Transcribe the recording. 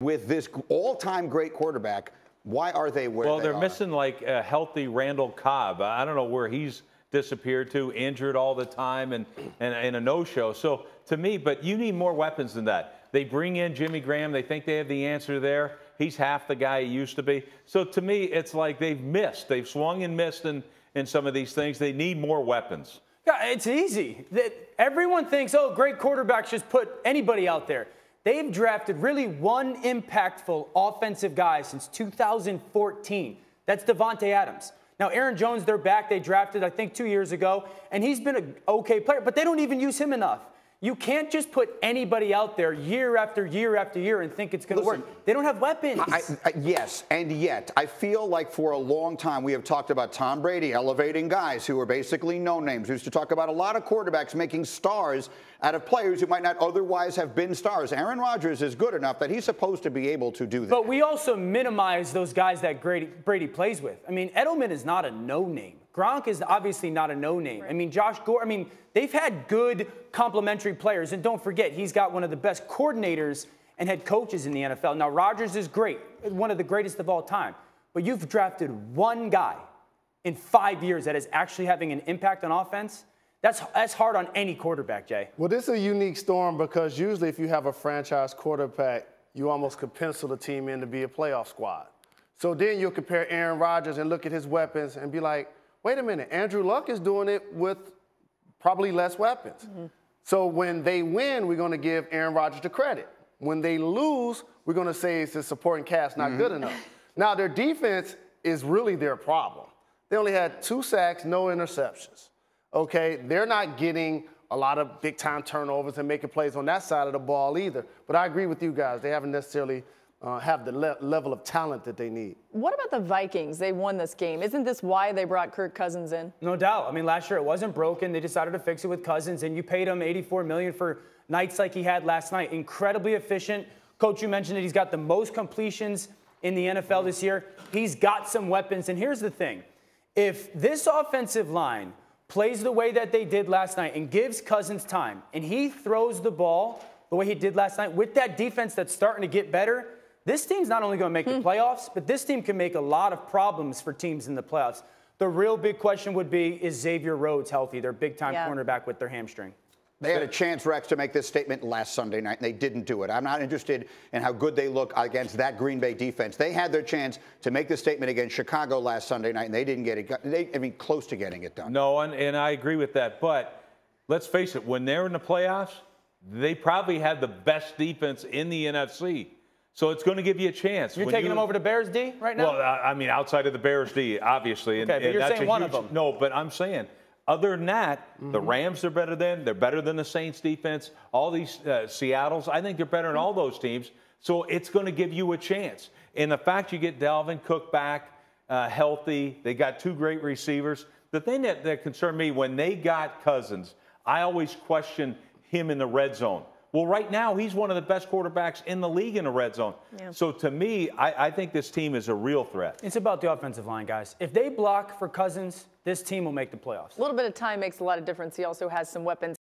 with this all-time great quarterback, why are they where they are? Well, they're missing like a healthy Randall Cobb. I don't know where he's disappeared to, injured all the time and a no-show. So to me, but you need more weapons than that. They bring in Jimmy Graham. They think they have the answer there. He's half the guy he used to be. So to me, it's like they've missed. They've swung and missed in some of these things. They need more weapons. Yeah, it's easy. Everyone thinks, oh, great quarterbacks, just put anybody out there. They've drafted really one impactful offensive guy since 2014. That's Davante Adams. Now, Aaron Jones, they're back. They drafted, I think, 2 years ago, and he's been an okay player, but they don't even use him enough. You can't just put anybody out there year after year after year and think it's going to work. They don't have weapons. Yes, and yet I feel like for a long time we have talked about Tom Brady elevating guys who are basically no-names. We used to talk about a lot of quarterbacks making stars out of players who might not otherwise have been stars. Aaron Rodgers is good enough that he's supposed to be able to do that. But we also minimize those guys that Brady plays with. I mean, Edelman is not a no-name. Gronk is obviously not a no-name. Right. I mean, Josh Gore, they've had good complementary players. And don't forget, he's got one of the best coordinators and head coaches in the NFL. Now, Rodgers is great, one of the greatest of all time. But you've drafted one guy in 5 years that is actually having an impact on offense. That's hard on any quarterback, Jay. Well, this is a unique storm because usually if you have a franchise quarterback, you almost could pencil the team in to be a playoff squad. So then you'll compare Aaron Rodgers and look at his weapons and be like, wait a minute, Andrew Luck is doing it with probably less weapons. Mm-hmm. So when they win, we're going to give Aaron Rodgers the credit. When they lose, we're going to say it's the supporting cast not good enough. Now, their defense is really their problem. They only had 2 sacks, no interceptions. Okay, they're not getting a lot of big-time turnovers and making plays on that side of the ball either. But I agree with you guys. They haven't necessarily have the level of talent that they need. What about the Vikings? They won this game. Isn't this why they brought Kirk Cousins in? No doubt. I mean, last year it wasn't broken. They decided to fix it with Cousins, and you paid him $84 million for nights like he had last night. Incredibly efficient. Coach, you mentioned that he's got the most completions in the NFL this year. He's got some weapons, and here's the thing. If this offensive line plays the way that they did last night and gives Cousins time, and he throws the ball the way he did last night with that defense that's starting to get better, this team's not only going to make the playoffs, but this team can make a lot of problems for teams in the playoffs. The real big question would be, is Xavier Rhodes healthy? Their big-time cornerback with their hamstring. They had a chance, Rex, to make this statement last Sunday night, and they didn't do it. I'm not interested in how good they look against that Green Bay defense. They had their chance to make the statement against Chicago last Sunday night, and they didn't get it. Close to getting it done. No, and I agree with that. But let's face it, when they're in the playoffs, they probably have the best defense in the NFC. So it's going to give you a chance. You're taking them over to Bears D right now? Well, I mean, outside of the Bears D, obviously. Okay, but you're saying one of them. No, but I'm saying, other than that, the Rams are better than. They're better than the Saints defense. All these Seattles, I think they're better than all those teams. So it's going to give you a chance. And the fact you get Dalvin Cook back healthy, they got 2 great receivers. The thing that concerned me, when they got Cousins, I always questioned him in the red zone. Well, right now, he's one of the best quarterbacks in the league in the red zone. Yeah. So, to me, I think this team is a real threat. It's about the offensive line, guys. If they block for Cousins, this team will make the playoffs. A little bit of time makes a lot of difference. He also has some weapons.